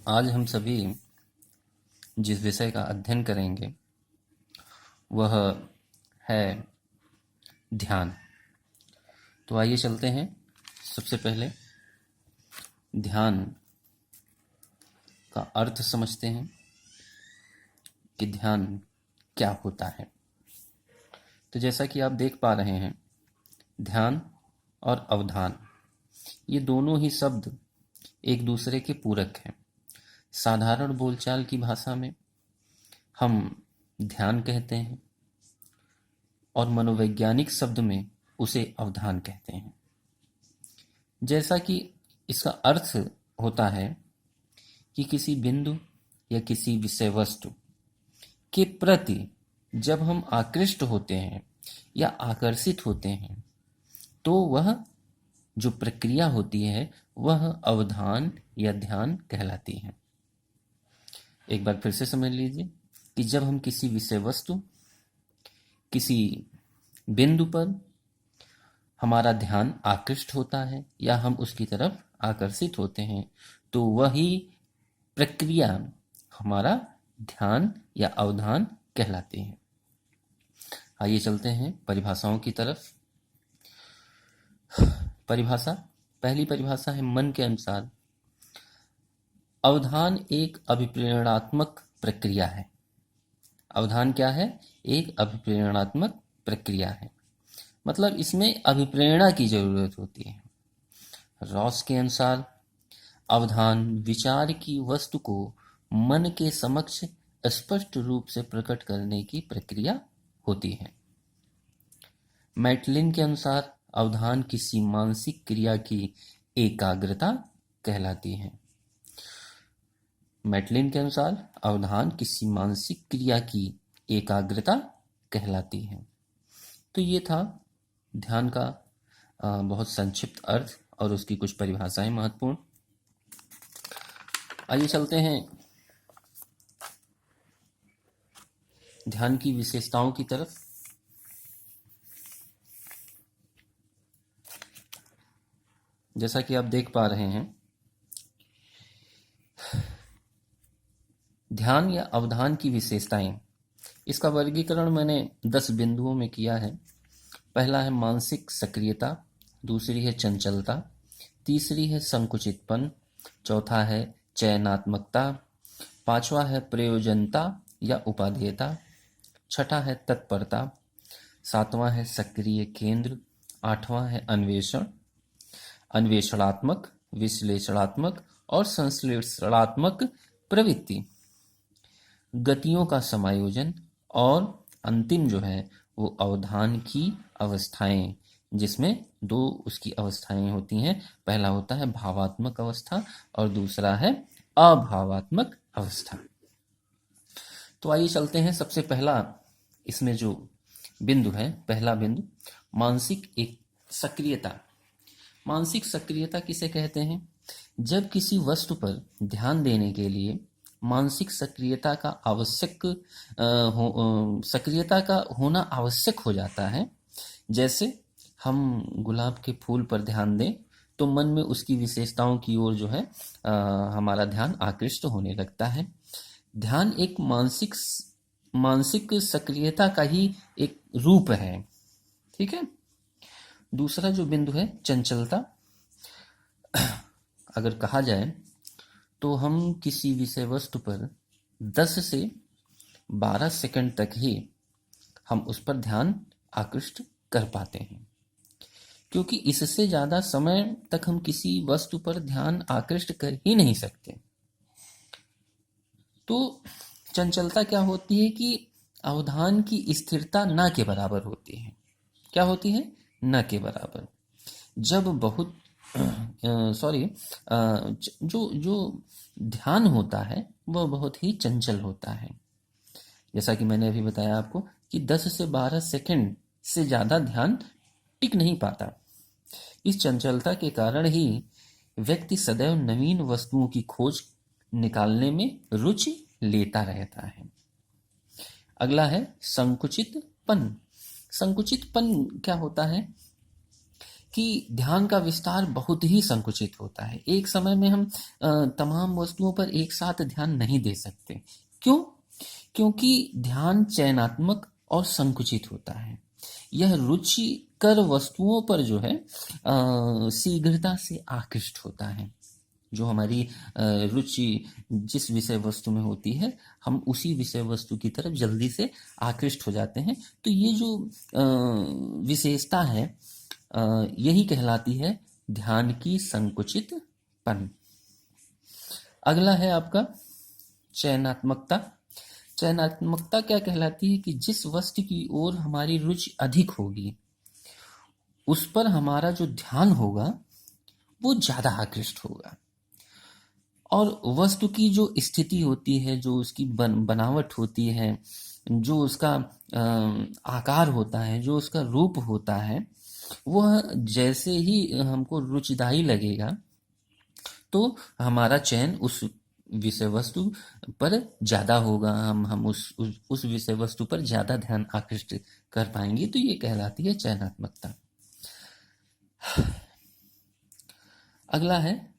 आज हम सभी जिस विषय का अध्ययन करेंगे वह है ध्यान। तो आइए चलते हैं। सबसे पहले ध्यान का अर्थ समझते हैं कि ध्यान क्या होता है। तो जैसा कि आप देख पा रहे हैं, ध्यान और अवधान ये दोनों ही शब्द एक दूसरे के पूरक हैं। साधारण बोलचाल की भाषा में हम ध्यान कहते हैं और मनोवैज्ञानिक शब्द में उसे अवधान कहते हैं। जैसा कि इसका अर्थ होता है कि किसी बिंदु या किसी विषय वस्तु के प्रति जब हम आकृष्ट होते हैं या आकर्षित होते हैं तो वह जो प्रक्रिया होती है वह अवधान या ध्यान कहलाती है। एक बार फिर से समझ लीजिए कि जब हम किसी विषय वस्तु, किसी बिंदु पर हमारा ध्यान आकृष्ट होता है या हम उसकी तरफ आकर्षित होते हैं तो वही प्रक्रिया हमारा ध्यान या अवधान कहलाती है। आइए चलते हैं परिभाषाओं की तरफ। पहली परिभाषा है मन के अनुसार अवधान एक अभिप्रेरणात्मक प्रक्रिया है। अवधान क्या है? एक अभिप्रेरणात्मक प्रक्रिया है, मतलब इसमें अभिप्रेरणा की जरूरत होती है। रॉस के अनुसार अवधान विचार की वस्तु को मन के समक्ष स्पष्ट रूप से प्रकट करने की प्रक्रिया होती है। मैटलिन के अनुसार अवधान किसी मानसिक क्रिया की एकाग्रता कहलाती है। मैटलिन के अनुसार अवधान किसी मानसिक क्रिया की एकाग्रता कहलाती है। तो ये था ध्यान का बहुत संक्षिप्त अर्थ और उसकी कुछ परिभाषाएं महत्वपूर्ण। आइए चलते हैं ध्यान की विशेषताओं की तरफ। जैसा कि आप देख पा रहे हैं, ध्यान या अवधान की विशेषताएं, इसका वर्गीकरण मैंने 10 बिंदुओं में किया है। पहला है मानसिक सक्रियता, दूसरी है चंचलता, तीसरी है संकुचितपन, चौथा है चयनात्मकता, पांचवा है प्रयोजनता या उपादेयता, छठा है तत्परता, सातवां है सक्रिय केंद्र, आठवां है अन्वेषण, अन्वेषणात्मक, विश्लेषणात्मक और संश्लेषणात्मक प्रवृत्ति, गतियों का समायोजन और अंतिम जो है वो अवधान की अवस्थाएं, जिसमें 2 उसकी अवस्थाएं होती हैं। पहला होता है भावात्मक अवस्था और दूसरा है अभावात्मक अवस्था। तो आइए चलते हैं। सबसे पहला इसमें जो बिंदु है, पहला बिंदु मानसिक एक सक्रियता। मानसिक सक्रियता किसे कहते हैं? जब किसी वस्तु पर ध्यान देने के लिए मानसिक सक्रियता का सक्रियता का होना आवश्यक हो जाता है। जैसे हम गुलाब के फूल पर ध्यान दें तो मन में उसकी विशेषताओं की ओर जो है हमारा ध्यान आकृष्ट होने लगता है। ध्यान एक मानसिक सक्रियता का ही एक रूप है। ठीक है। दूसरा जो बिंदु है चंचलता। अगर कहा जाए तो हम किसी विषय वस्तु पर 10 से 12 सेकंड तक ही हम उस पर ध्यान आकृष्ट कर पाते हैं, क्योंकि इससे ज़्यादा समय तक हम किसी वस्तु पर ध्यान आकृष्ट कर ही नहीं सकते। तो चंचलता क्या होती है कि अवधान की स्थिरता न के बराबर होती है। क्या होती है? न के बराबर। जब बहुत जो ध्यान होता है वह बहुत ही चंचल होता है। जैसा कि मैंने अभी बताया आपको कि 10 से 12 सेकंड से ज़्यादा ध्यान टिक नहीं पाता। इस चंचलता के कारण ही व्यक्ति सदैव नवीन वस्तुओं की खोज निकालने में रुचि लेता रहता है। अगला है संकुचितपन। संकुचितपन क्या होता है कि ध्यान का विस्तार बहुत ही संकुचित होता है। एक समय में हम तमाम वस्तुओं पर एक साथ ध्यान नहीं दे सकते। क्यों? क्योंकि ध्यान चयनात्मक और संकुचित होता है। यह रुचिकर वस्तुओं पर जो है शीघ्रता से आकृष्ट होता है। जो हमारी रुचि जिस विषय वस्तु में होती है, हम उसी विषय वस्तु की तरफ जल्दी से आकृष्ट हो जाते हैं। तो ये जो विशेषता है, यही कहलाती है ध्यान की संकुचितपन। अगला है आपका चयनात्मकता। चयनात्मकता क्या कहलाती है कि जिस वस्तु की ओर हमारी रुचि अधिक होगी, उस पर हमारा जो ध्यान होगा वो ज्यादा आकृष्ट होगा। और वस्तु की जो स्थिति होती है, जो उसकी बनावट होती है, जो उसका आकार होता है, जो उसका रूप होता है, वह जैसे ही हमको रुचिदायी लगेगा तो हमारा चयन उस विषय वस्तु पर ज्यादा होगा। हम उस विषय वस्तु पर ज्यादा ध्यान आकृष्ट कर पाएंगे। तो ये कहलाती है चयनात्मकता। अगला है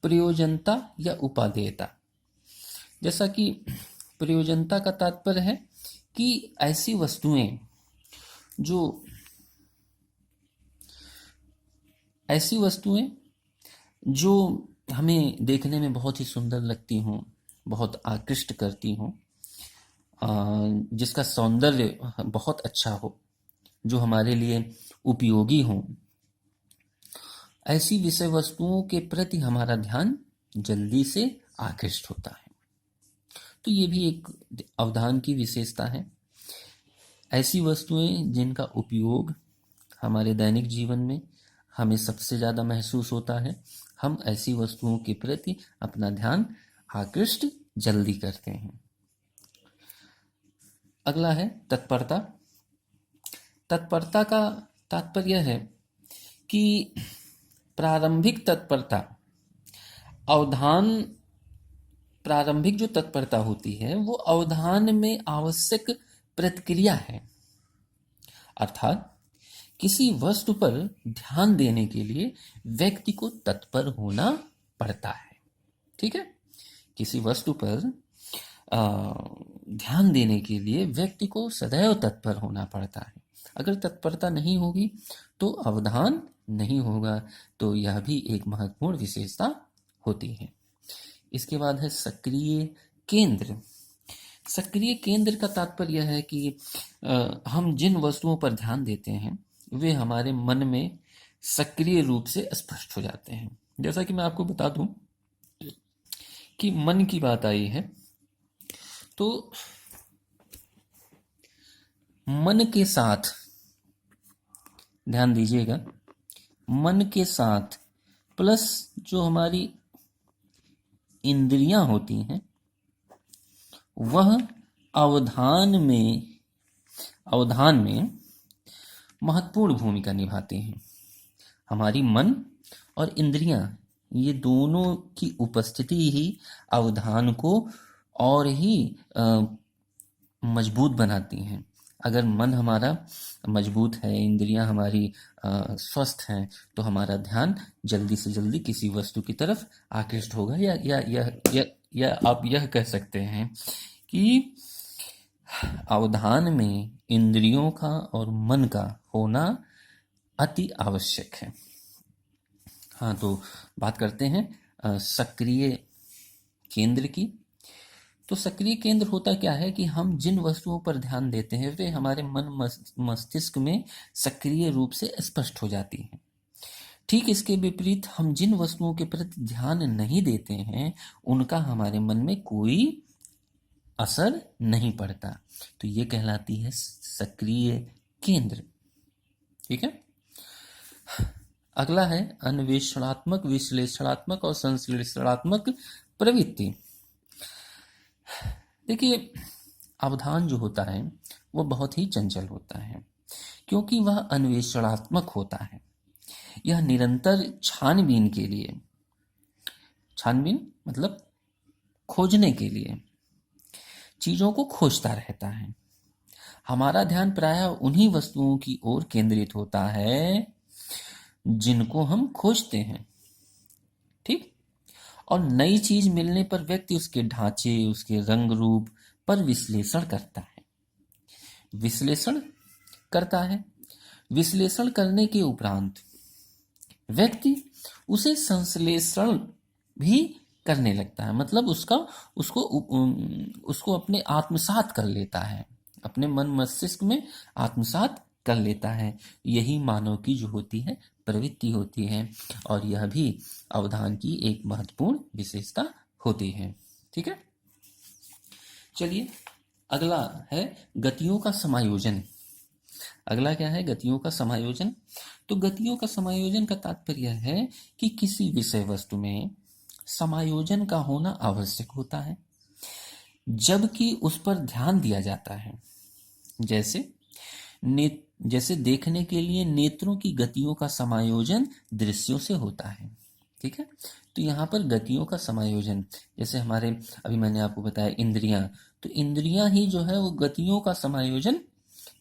प्रयोजनता या उपादेयता। जैसा कि प्रयोजनता का तात्पर्य है कि ऐसी वस्तुएं जो हमें देखने में बहुत ही सुंदर लगती हों, बहुत आकृष्ट करती हों, जिसका सौंदर्य बहुत अच्छा हो, जो हमारे लिए उपयोगी हों, ऐसी विषय वस्तुओं के प्रति हमारा ध्यान जल्दी से आकृष्ट होता है। तो ये भी एक अवधान की विशेषता है। ऐसी वस्तुएं जिनका उपयोग हमारे दैनिक जीवन में हमें सबसे ज्यादा महसूस होता है, हम ऐसी वस्तुओं के प्रति अपना ध्यान आकृष्ट जल्दी करते हैं। अगला है तत्परता। तत्परता का तात्पर्य है कि प्रारंभिक तत्परता, प्रारंभिक जो तत्परता होती है वो अवधान में आवश्यक प्रतिक्रिया है। अर्थात किसी वस्तु पर ध्यान देने के लिए व्यक्ति को तत्पर होना पड़ता है। ठीक है, किसी वस्तु पर ध्यान देने के लिए व्यक्ति को सदैव तत्पर होना पड़ता है। अगर तत्परता नहीं होगी तो अवधान नहीं होगा। तो यह भी एक महत्वपूर्ण विशेषता होती है। इसके बाद है सक्रिय केंद्र। सक्रिय केंद्र का तात्पर्य है कि हम जिन वस्तुओं पर ध्यान देते हैं वे हमारे मन में सक्रिय रूप से स्पष्ट हो जाते हैं। जैसा कि मैं आपको बता दूं कि मन की बात आई है, तो मन के साथ ध्यान दीजिएगा, मन के साथ प्लस जो हमारी इंद्रियां होती हैं वह अवधान में महत्वपूर्ण भूमिका निभाती हैं। हमारी मन और इंद्रियां, ये दोनों की उपस्थिति ही अवधान को और ही मजबूत बनाती हैं। अगर मन हमारा मजबूत है, इंद्रियां हमारी स्वस्थ हैं, तो हमारा ध्यान जल्दी से जल्दी किसी वस्तु की तरफ आकृष्ट होगा। या आप यह कह सकते हैं कि अवधान में इंद्रियों का और मन का होना अति आवश्यक है। हाँ, तो बात करते हैं सक्रिय केंद्र की। तो सक्रिय केंद्र होता क्या है कि हम जिन वस्तुओं पर ध्यान देते हैं वे हमारे मन मस्तिष्क में सक्रिय रूप से स्पष्ट हो जाती हैं। ठीक इसके विपरीत हम जिन वस्तुओं के प्रति ध्यान नहीं देते हैं उनका हमारे मन में कोई असर नहीं पड़ता। तो ये कहलाती है सक्रिय केंद्र। ठीक है। अगला है अन्वेषणात्मक, विश्लेषणात्मक और संश्लेषणात्मक प्रवृत्ति। देखिए, अवधान जो होता है वो बहुत ही चंचल होता है क्योंकि वह अन्वेषणात्मक होता है। यह निरंतर छानबीन के लिए, छानबीन मतलब खोजने के लिए, चीजों को खोजता रहता है। हमारा ध्यान प्रायः उन्हीं वस्तुओं की ओर केंद्रित होता है जिनको हम खोजते हैं। ठीक। और नई चीज मिलने पर व्यक्ति उसके ढांचे, उसके रंग रूप पर विश्लेषण करता है। विश्लेषण करता है। विश्लेषण करने के उपरांत व्यक्ति उसे संश्लेषण भी करने लगता है, मतलब उसको अपने आत्मसात कर लेता है, अपने मन मस्तिष्क में आत्मसात कर लेता है। यही मानव की जो होती है प्रवृत्ति होती है, और यह भी अवधान की एक महत्वपूर्ण विशेषता होती है। ठीक है, चलिए अगला है गतियों का समायोजन। अगला क्या है? गतियों का समायोजन। तो गतियों का समायोजन का तात्पर्य है कि किसी विषय वस्तु में समायोजन का होना आवश्यक होता है, जबकि उस पर ध्यान दिया जाता है। जैसे देखने के लिए नेत्रों की गतियों का समायोजन दृश्यों से होता है। ठीक है, तो यहाँ पर गतियों का समायोजन, जैसे हमारे अभी मैंने आपको बताया इंद्रियां, तो इंद्रियां ही जो है वो गतियों का समायोजन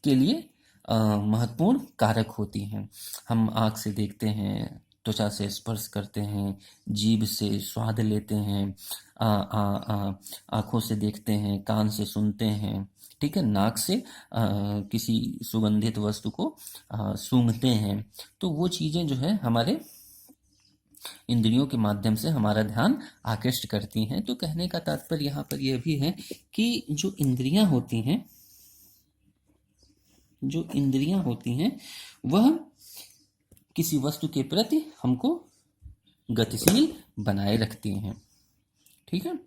के लिए महत्वपूर्ण कारक होती हैं। हम आँख से देखते हैं, त्वचा से स्पर्श करते हैं, जीभ से स्वाद लेते हैं, आँखों से देखते हैं, कान से सुनते हैं, ठीक है, नाक से किसी सुगंधित वस्तु को सूंघते हैं। तो वो चीज़ें जो है हमारे इंद्रियों के माध्यम से हमारा ध्यान आकृष्ट करती हैं। तो कहने का तात्पर्य यहाँ पर यह भी है कि जो इंद्रियां होती हैं वह किसी वस्तु के प्रति हमको गतिशील बनाए रखती हैं। ठीक है,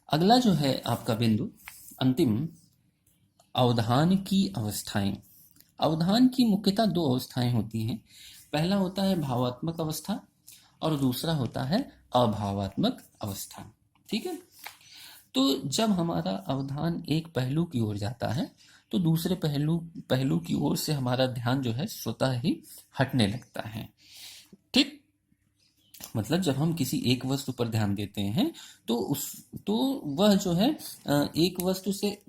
अगला जो है आपका बिंदु अंतिम, अवधान की अवस्थाएं। अवधान की मुख्यतः दो अवस्थाएं होती हैं। पहला होता है भावात्मक अवस्था और दूसरा होता है अभावात्मक अवस्था। ठीक है, तो जब हमारा अवधान एक पहलू की ओर जाता है तो दूसरे पहलू की ओर से हमारा ध्यान जो है स्वतः ही हटने लगता है। ठीक, मतलब जब हम किसी एक वस्तु पर ध्यान देते हैं तो वह जो है एक वस्तु से,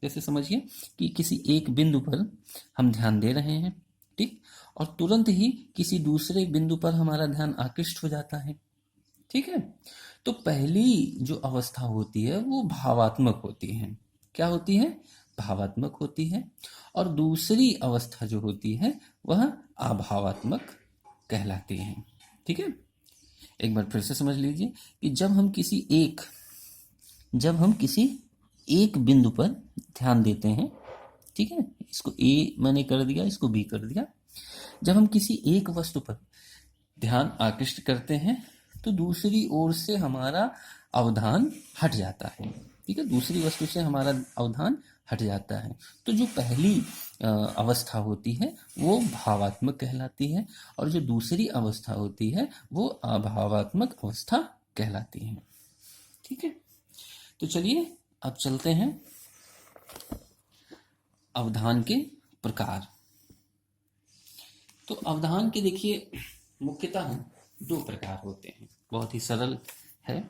जैसे समझिए कि किसी एक बिंदु पर हम ध्यान दे रहे हैं, ठीक, और तुरंत ही किसी दूसरे बिंदु पर हमारा ध्यान आकृष्ट हो जाता है। ठीक है, तो पहली जो अवस्था होती है वो भावात्मक होती है। क्या होती है? भावात्मक होती है। और दूसरी अवस्था जो होती है वह अभावात्मक कहलाती है। ठीक है, एक बार फिर से समझ लीजिए कि जब हम किसी एक बिंदु पर ध्यान देते हैं, ठीक है, इसको ए मैंने कर दिया, इसको बी कर दिया। जब हम किसी एक वस्तु पर ध्यान आकृष्ट करते हैं तो दूसरी ओर से हमारा अवधान हट जाता है। ठीक है, दूसरी वस्तु से हमारा अवधान हट जाता है। तो जो पहली अवस्था होती है वो भावात्मक कहलाती है, और जो दूसरी अवस्था होती है वो अभावात्मक अवस्था कहलाती है। ठीक है, तो चलिए अब चलते हैं अवधान के प्रकार। तो अवधान के देखिए मुख्यतः दो प्रकार होते हैं। बहुत ही सरल है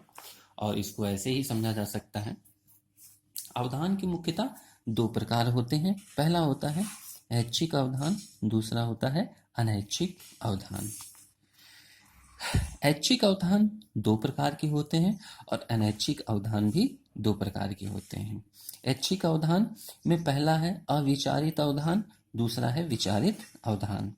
और इसको ऐसे ही समझा जा सकता है। अवधान के मुख्यतः दो प्रकार होते हैं। पहला होता है ऐच्छिक अवधान, दूसरा होता है अनैच्छिक अवधान। ऐच्छिक अवधान दो प्रकार के होते हैं और अनैच्छिक अवधान भी दो प्रकार के होते हैं। ऐच्छिक अवधान में पहला है अविचारित अवधान, दूसरा है विचारित अवधान।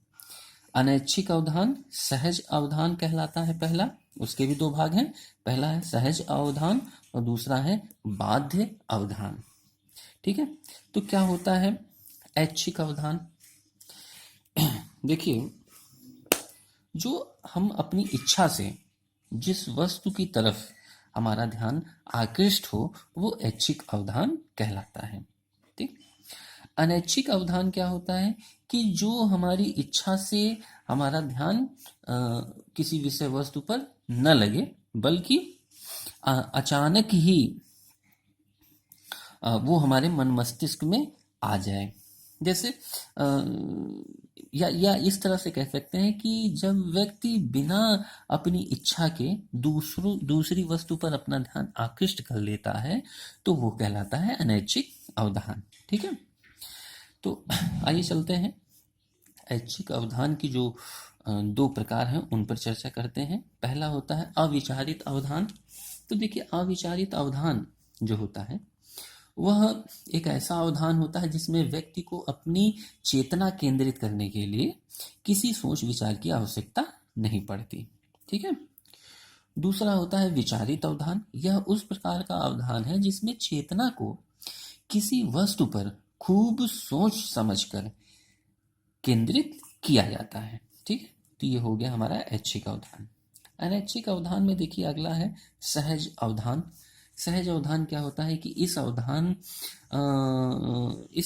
अनैच्छिक अवधान सहज अवधान कहलाता है पहला, उसके भी दो भाग हैं। पहला है सहज अवधान और दूसरा है बाध्य अवधान। ठीक है, तो क्या होता है ऐच्छिक अवधान? देखिए, जो हम अपनी इच्छा से जिस वस्तु की तरफ हमारा ध्यान आकृष्ट हो वो ऐच्छिक अवधान कहलाता है। ठीक, अनैच्छिक अवधान क्या होता है कि जो हमारी इच्छा से हमारा ध्यान किसी विषय वस्तु पर न लगे, बल्कि अचानक ही वो हमारे मन मस्तिष्क में आ जाए। जैसे या इस तरह से कह सकते हैं कि जब व्यक्ति बिना अपनी इच्छा के दूसरी वस्तु पर अपना ध्यान आकृष्ट कर लेता है तो वो कहलाता है अनैच्छिक अवधान। ठीक है, तो आइए चलते हैं ऐच्छिक अवधान की जो दो प्रकार हैं, उन पर चर्चा करते हैं। पहला होता है अविचारित अवधान। तो देखिए, अविचारित अवधान जो होता है वह एक ऐसा अवधान होता है जिसमें व्यक्ति को अपनी चेतना केंद्रित करने के लिए किसी सोच विचार की आवश्यकता नहीं पड़ती। ठीक है। दूसरा होता है विचारित अवधान। यह उस प्रकार का अवधान है जिसमें चेतना को किसी वस्तु पर खूब सोच समझकर केंद्रित किया जाता है। ठीक है। तो ये हो गया हमारा ऐच्छिक अवधान। अनैच्छिक अवधान में देखिए अगला है सहज अवधान। सहज अवधान क्या होता है कि इस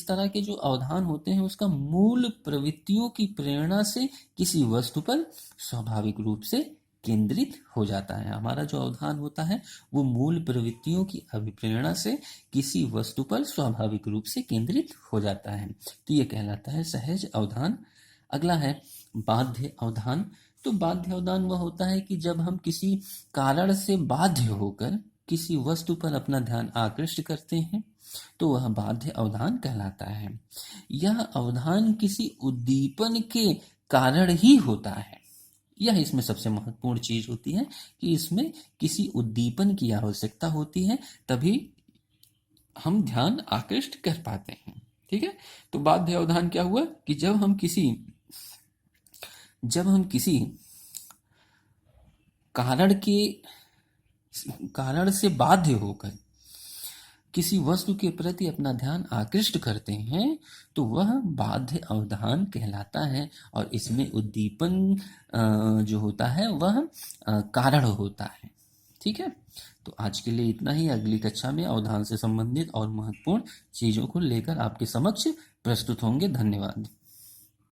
तरह के जो अवधान होते हैं उसका मूल प्रवृत्तियों की प्रेरणा से किसी वस्तु पर स्वाभाविक रूप से केंद्रित हो जाता है। हमारा जो अवधान होता है वो मूल प्रवृत्तियों की अभिप्रेरणा से किसी वस्तु पर स्वाभाविक रूप से केंद्रित हो जाता है। तो ये कहलाता है सहज अवधान। अगला है बाध्य अवधान। तो बाध्य अवधान वह होता है कि जब हम किसी कारण से बाध्य होकर किसी वस्तु पर अपना ध्यान आकृष्ट करते हैं तो वह बाध्य अवधान कहलाता है। यह अवधान किसी उद्दीपन के कारण ही होता है। यह इसमें सबसे महत्वपूर्ण चीज होती है कि इसमें किसी उद्दीपन की आवश्यकता होती है, तभी हम ध्यान आकृष्ट कर पाते हैं। ठीक है। तो बाध्य अवधान क्या हुआ कि जब हम किसी कारण से बाध्य होकर किसी वस्तु के प्रति अपना ध्यान आकृष्ट करते हैं तो वह बाध्य अवधान कहलाता है, और इसमें उद्दीपन जो होता है वह कारण होता है। ठीक है। तो आज के लिए इतना ही। अगली कक्षा में अवधान से संबंधित और महत्वपूर्ण चीजों को लेकर आपके समक्ष प्रस्तुत होंगे। धन्यवाद।